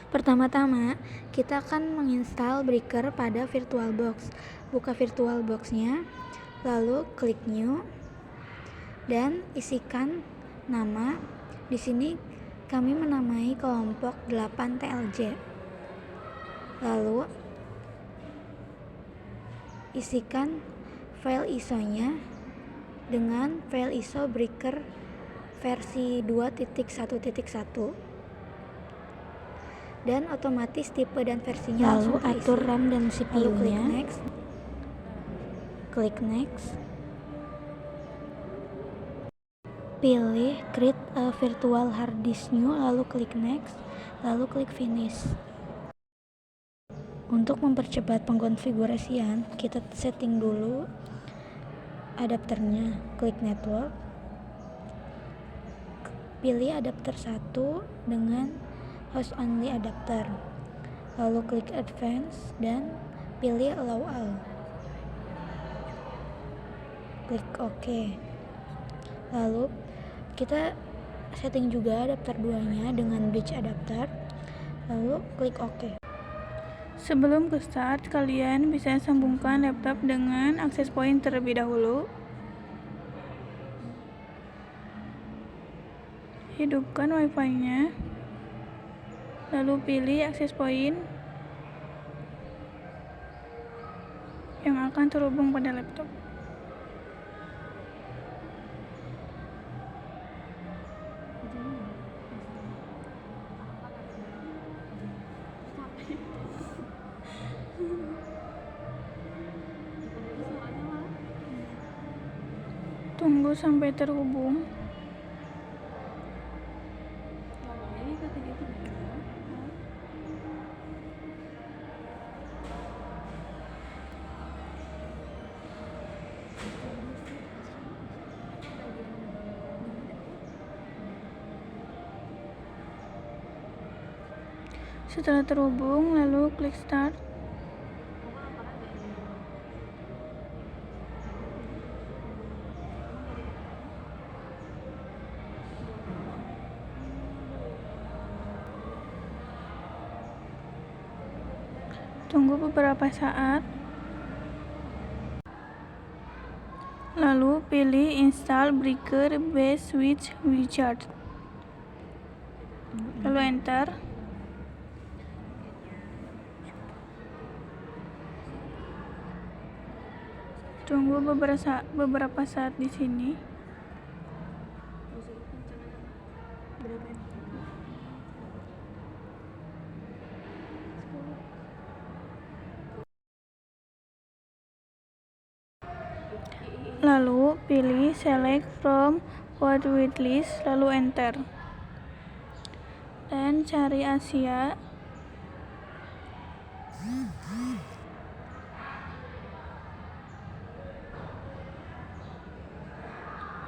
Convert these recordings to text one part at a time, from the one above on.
Pertama-tama, kita akan menginstal Breaker pada VirtualBox. Buka VirtualBox-nya, lalu klik New, dan isikan nama. Di sini kami menamai kelompok 8TLJ. Lalu isikan file ISO-nya dengan file ISO Breaker versi 2.1.1 dan otomatis tipe dan versinya langsung terisi. Atur RAM dan CPU-nya. Klik next. Pilih create a virtual hard disk new, lalu klik next, lalu klik finish. Untuk mempercepat pengkonfigurasian, kita setting dulu adapternya. Klik network, pilih adapter 1 dengan host only adapter, lalu klik advance dan pilih allow all. Klik OK. Lalu kita setting juga adapter 2-nya dengan bridge adapter, lalu klik OK. Sebelum ke start, kalian bisa sambungkan laptop dengan access point terlebih dahulu. Hidupkan wifi-nya, lalu pilih access point yang akan terhubung pada laptop. Tunggu sampai terhubung. Setelah terhubung, lalu klik start. Tunggu beberapa saat. Lalu pilih install Breaker Base Switch Wizard. Lalu enter. Tunggu beberapa saat di sini. Lalu pilih select from what waitlist, lalu enter. Dan cari Asia.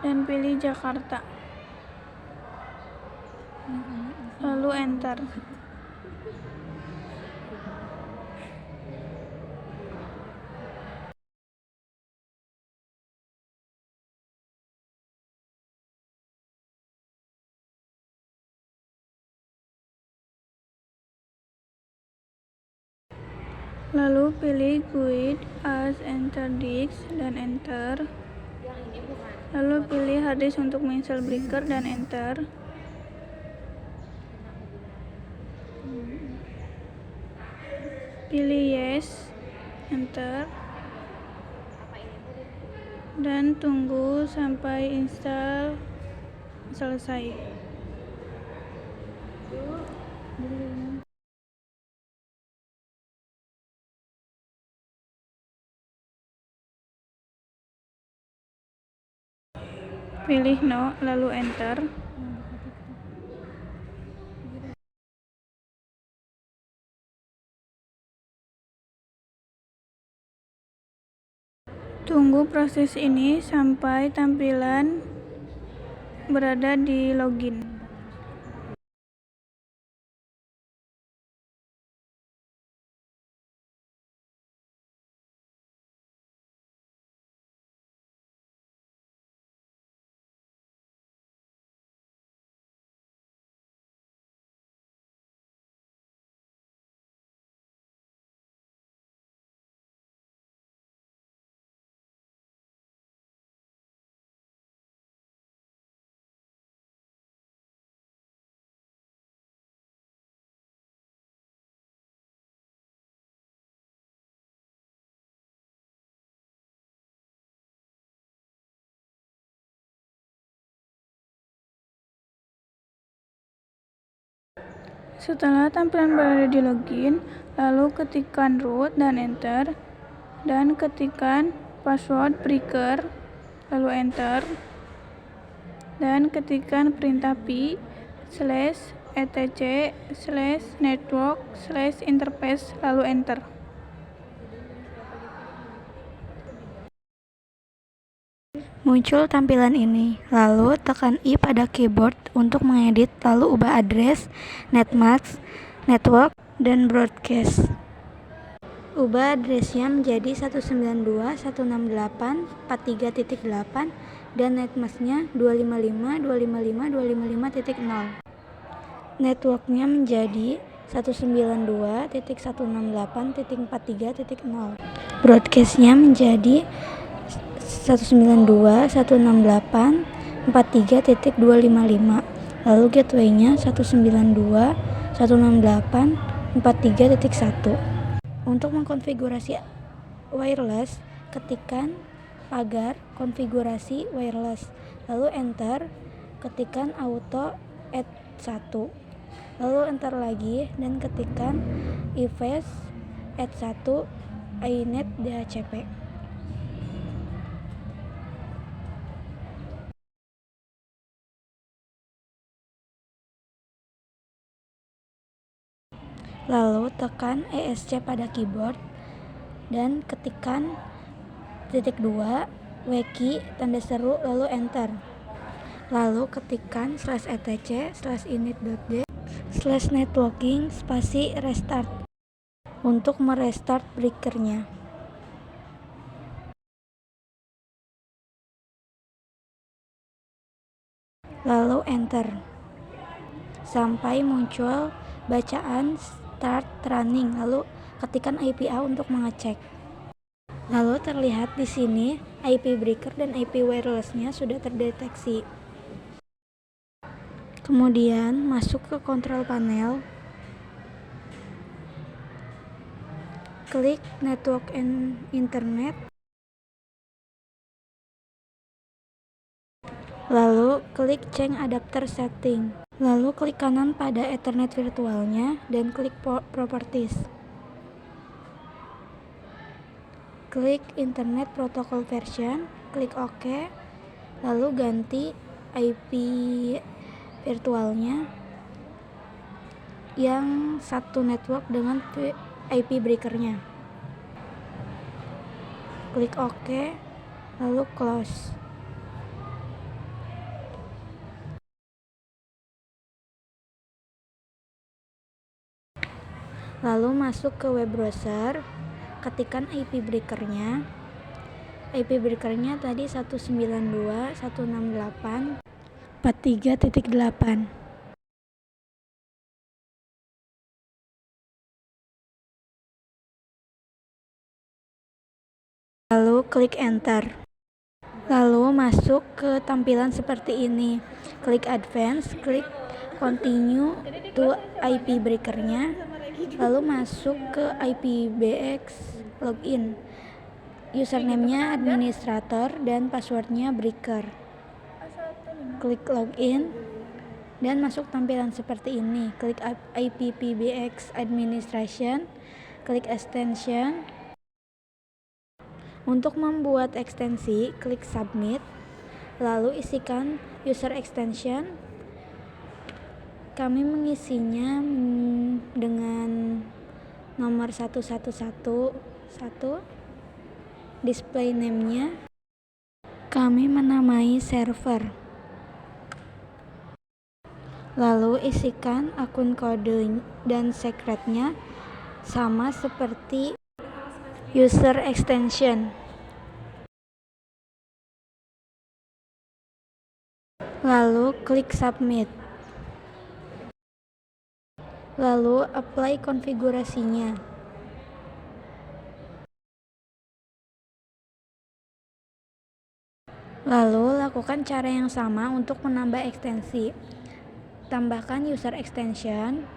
Dan pilih Jakarta. Lalu enter. Lalu pilih Guide as enter disk dan enter. Lalu pilih hard disk untuk menginstal Breaker dan enter. Pilih yes, enter. Dan tunggu sampai install selesai. Pilih no, lalu enter. Tunggu proses ini sampai tampilan berada di login. Setelah tampilan berada di login, lalu ketikkan root dan enter, dan ketikkan password breaker, lalu enter, dan ketikkan perintah /etc/network/interface, lalu enter. Muncul tampilan ini, lalu tekan I pada keyboard untuk mengedit, lalu ubah address, netmask, network, dan broadcast. Ubah addressnya menjadi 192.168.43.8 dan netmasknya 255.255.255.0. Networknya menjadi 192.168.43.0. Broadcastnya menjadi 192.168.43.255. Lalu gateway-nya 192.168.43.1. Untuk mengkonfigurasi wireless, ketikkan pagar konfigurasi wireless, lalu enter, ketikkan auto add 1, lalu enter lagi dan ketikkan iFast add 1 iNet DHCP. Lalu tekan ESC pada keyboard dan ketikkan *2 wiki tanda seru lalu enter. Lalu ketikkan /etc/init.d/networking spasi restart untuk merestart breakernya. Lalu enter sampai muncul bacaan start running, lalu ketikkan IPA untuk mengecek. Lalu terlihat di sini IP breaker dan IP wirelessnya sudah terdeteksi. Kemudian masuk ke control panel, klik network and internet, lalu klik change adapter setting, lalu klik kanan pada Ethernet virtualnya dan klik properties. Klik internet protocol version, klik OK, lalu ganti IP virtualnya yang satu network dengan IP breakernya. Klik OK, lalu close. Lalu masuk ke web browser, ketikkan IP breakernya. IP breakernya tadi 192.168.43.8. Lalu klik enter. Lalu masuk ke tampilan seperti ini. Klik advance, klik continue to IP breakernya, lalu masuk ke IPBX login. Username-nya administrator dan passwordnya breaker. Klik login dan masuk tampilan seperti ini. Klik IPPBX administration, klik extension. Untuk membuat ekstensi, klik submit, lalu isikan user extension. Kami mengisinya dengan nomor 1111. Display name-nya kami menamai server. Lalu isikan akun kode dan secretnya sama seperti user extension. Lalu klik submit. Lalu apply konfigurasinya. Lalu lakukan cara yang sama untuk menambah ekstensi. Tambahkan user extension,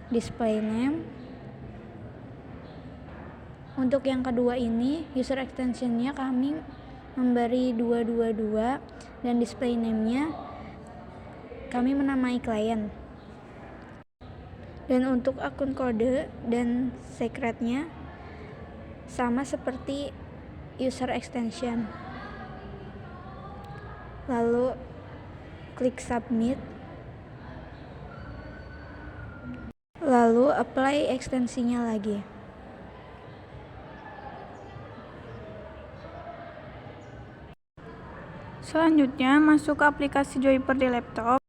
display name. Untuk yang kedua ini, user extensionnya kami memberi 222 dan display name-nya kami menamai klien. Dan untuk akun kode dan secretnya sama seperti user extension. Lalu klik submit. Lalu apply ekstensinya lagi. Selanjutnya, masuk ke aplikasi Joyper di laptop.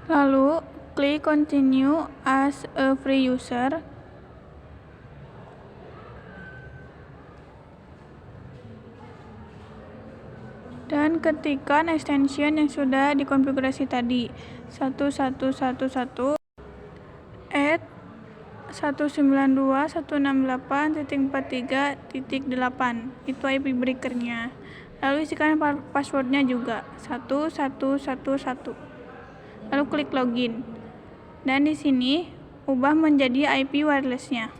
Lalu, klik continue as a free user. Dan ketikkan extension yang sudah dikonfigurasi tadi, 1111 at 192.168.43.8. Itu IP breakernya. Lalu isikan passwordnya juga 1111. Lalu klik login. Dan di sini ubah menjadi IP wirelessnya.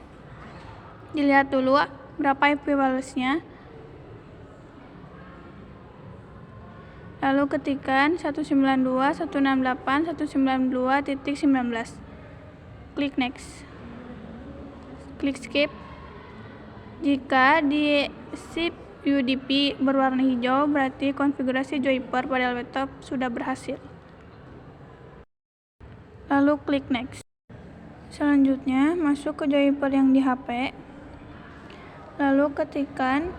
Dilihat dulu berapa IP wirelessnya. Lalu ketikkan 192.168.192.19. Klik next. Klik skip. Jika di SIP UDP berwarna hijau, berarti konfigurasi Joyper pada laptop sudah berhasil. Lalu klik next. Selanjutnya, masuk ke Joyper yang di HP. Lalu ketikkan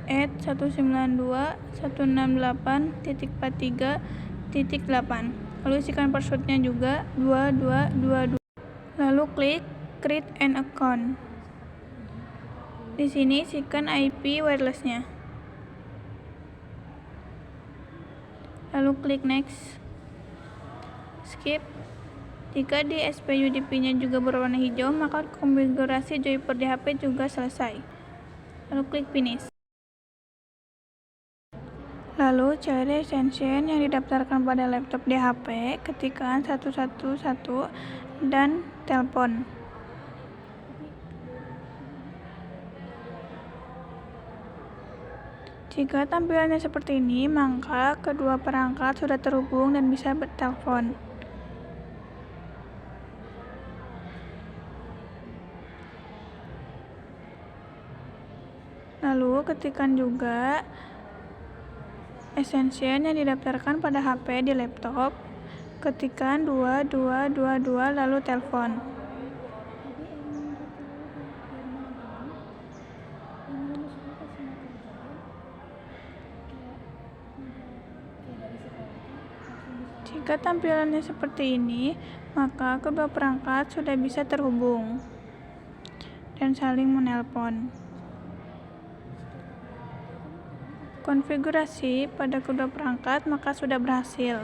at 192.168.43.8. Lalu isikan passwordnya juga 2222. Lalu klik create an account. Di sini isikan IP wirelessnya. Lalu klik next. Skip. Jika di SPUDP-nya juga berwarna hijau, maka konfigurasi Joyper di HP juga selesai. Lalu klik finish. Lalu cari extension yang didaftarkan pada laptop di HP, ketikkan 111 dan telepon. Jika tampilannya seperti ini, maka kedua perangkat sudah terhubung dan bisa bertelepon. Lalu ketikkan juga extension yang didaftarkan pada HP di laptop, ketikkan 2222 lalu telepon. Jika tampilannya seperti ini, maka kedua perangkat sudah bisa terhubung dan saling menelpon. Konfigurasi pada kedua perangkat maka sudah berhasil.